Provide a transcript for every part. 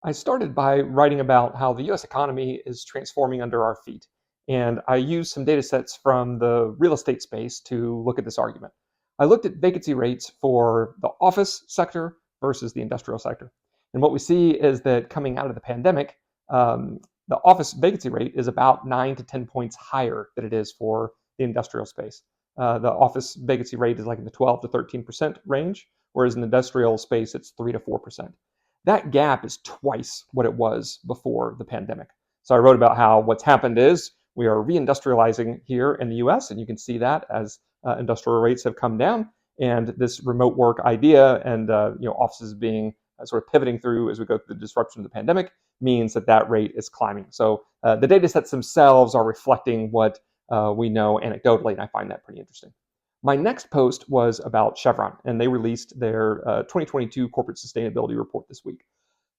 I started by writing about how the US economy is transforming under our feet. And I used some data sets from the real estate space to look at this argument. I looked at vacancy rates for the office sector versus the industrial sector. And what we see is that coming out of the pandemic, the office vacancy rate is about 9 to 10 points higher than it is for the industrial space. The office vacancy rate is like in the 12 to 13% range, whereas in the industrial space, it's 3 to 4%. That gap is twice what it was before the pandemic. So I wrote about how what's happened is we are reindustrializing here in the US, and you can see that as industrial rates have come down, and this remote work idea and offices being sort of pivoting through as we go through the disruption of the pandemic means that that rate is climbing. So the data sets themselves are reflecting what we know anecdotally, and I find that pretty interesting. My next post was about Chevron, and they released their 2022 corporate sustainability report this week.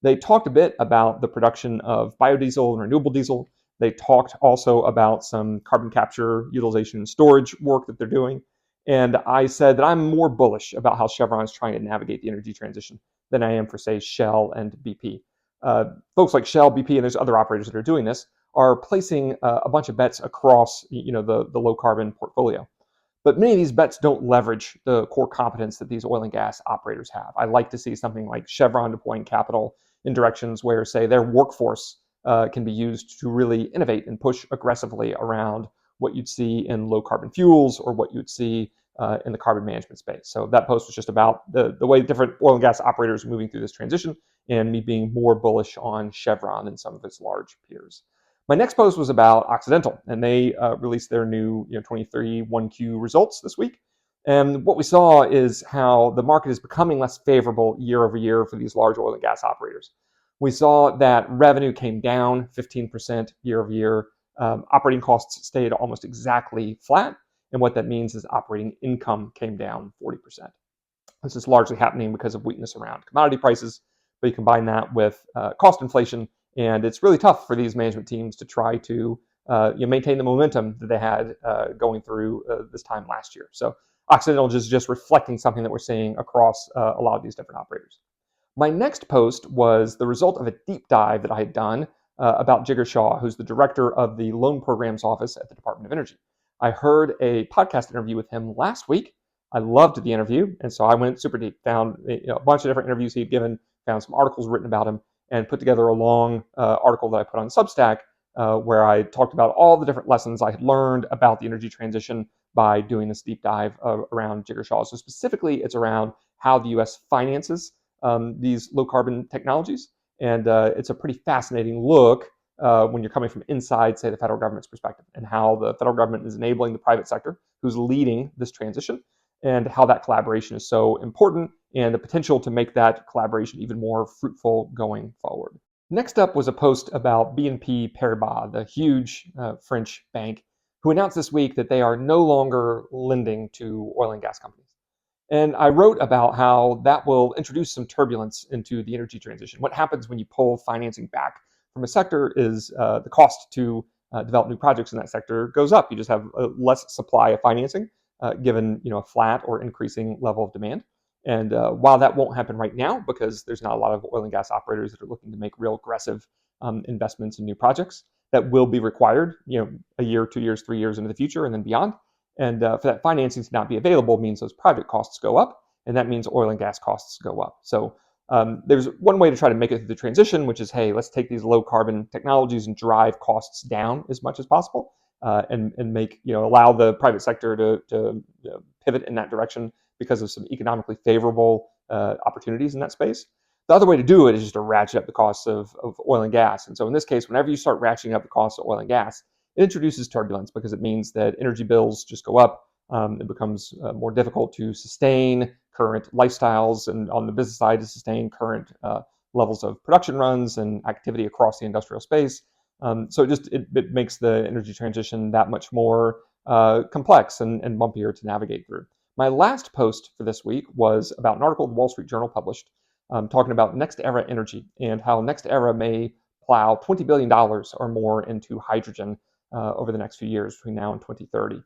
They talked a bit about the production of biodiesel and renewable diesel. They talked also about some carbon capture, utilization, and storage work that they're doing. And I said that I'm more bullish about how Chevron is trying to navigate the energy transition than I am for, say, Shell and BP. Folks like Shell, BP, and there's other operators that are doing this are placing a bunch of bets across the low carbon portfolio. But many of these bets don't leverage the core competence that these oil and gas operators have. I like to see something like Chevron deploying capital in directions where, say, their workforce can be used to really innovate and push aggressively around what you'd see in low carbon fuels or what you'd see in the carbon management space. So that post was just about the way different oil and gas operators are moving through this transition and me being more bullish on Chevron than some of its large peers. My next post was about Occidental, and they released their new 23 1Q results this week. And what we saw is how the market is becoming less favorable year over year for these large oil and gas operators. We saw that revenue came down 15% year over year. Operating costs stayed almost exactly flat. And what that means is operating income came down 40%. This is largely happening because of weakness around commodity prices, but you combine that with cost inflation, and it's really tough for these management teams to try to maintain the momentum that they had going through this time last year. So Occidental is just reflecting something that we're seeing across a lot of these different operators. My next post was the result of a deep dive that I had done about Jigar Shah, who's the director of the Loan Programs Office at the Department of Energy. I heard a podcast interview with him last week. I loved the interview, and so I went super deep, found a bunch of different interviews he'd given, found some articles written about him, and put together a long article that I put on Substack where I talked about all the different lessons I had learned about the energy transition by doing this deep dive around Jigar Shah. So specifically, it's around how the U.S. finances these low carbon technologies, and it's a pretty fascinating look when you're coming from inside, say, the federal government's perspective, and how the federal government is enabling the private sector who's leading this transition, and how that collaboration is so important, and the potential to make that collaboration even more fruitful going forward. Next up was a post about BNP Paribas, the huge French bank, who announced this week that they are no longer lending to oil and gas companies. And I wrote about how that will introduce some turbulence into the energy transition. What happens when you pull financing back from a sector is the cost to develop new projects in that sector goes up. You just have a less supply of financing given a flat or increasing level of demand. And while that won't happen right now because there's not a lot of oil and gas operators that are looking to make real aggressive investments in new projects, that will be required, a year, 2 years, 3 years into the future and then beyond. And for that financing to not be available means those project costs go up, and that means oil and gas costs go up. So there's one way to try to make it through the transition, which is, hey, let's take these low carbon technologies and drive costs down as much as possible, and make allow the private sector to pivot in that direction because of some economically favorable opportunities in that space. The other way to do it is just to ratchet up the costs of oil and gas. And so in this case, whenever you start ratcheting up the costs of oil and gas, it introduces turbulence because it means that energy bills just go up. It becomes more difficult to sustain current lifestyles, and on the business side to sustain current levels of production runs and activity across the industrial space. So it makes the energy transition that much more complex and bumpier to navigate through. My last post for this week was about an article the Wall Street Journal published talking about NextEra energy and how NextEra may plow $20 billion or more into hydrogen over the next few years between now and 2030.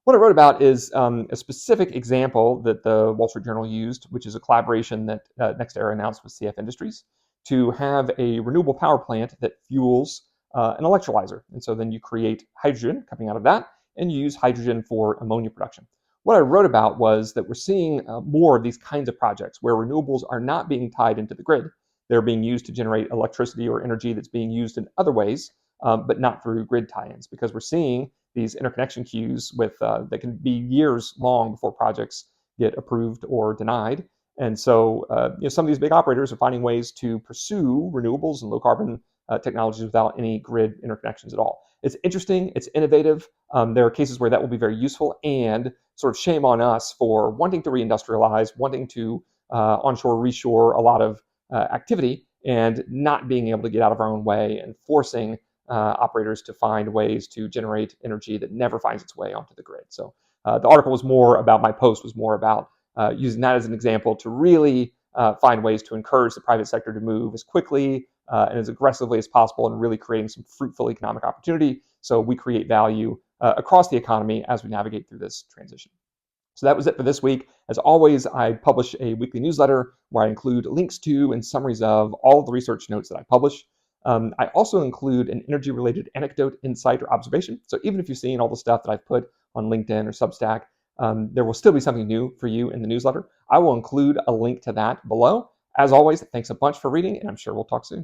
What I wrote about is a specific example that the Wall Street Journal used, which is a collaboration that NextEra announced with CF Industries. to have a renewable power plant that fuels an electrolyzer. And so then you create hydrogen coming out of that, and you use hydrogen for ammonia production. What I wrote about was that we're seeing more of these kinds of projects where renewables are not being tied into the grid. They're being used to generate electricity or energy that's being used in other ways, but not through grid tie-ins, because we're seeing these interconnection queues that can be years long before projects get approved or denied. And so, some of these big operators are finding ways to pursue renewables and low carbon technologies without any grid interconnections at all. It's interesting. It's innovative. There are cases where that will be very useful, and sort of shame on us for wanting to reindustrialize, wanting to onshore, reshore a lot of activity, and not being able to get out of our own way and forcing operators to find ways to generate energy that never finds its way onto the grid. So the article was more about, my post was more about using that as an example to really find ways to encourage the private sector to move as quickly and as aggressively as possible, and really creating some fruitful economic opportunity so we create value across the economy as we navigate through this transition. So that was it for this week. As always, I publish a weekly newsletter where I include links to and summaries of all of the research notes that I publish. I also include an energy-related anecdote, insight, or observation. So even if you've seen all the stuff that I've put on LinkedIn or Substack, there will still be something new for you in the newsletter. I will include a link to that below. As always, thanks a bunch for reading, and I'm sure we'll talk soon.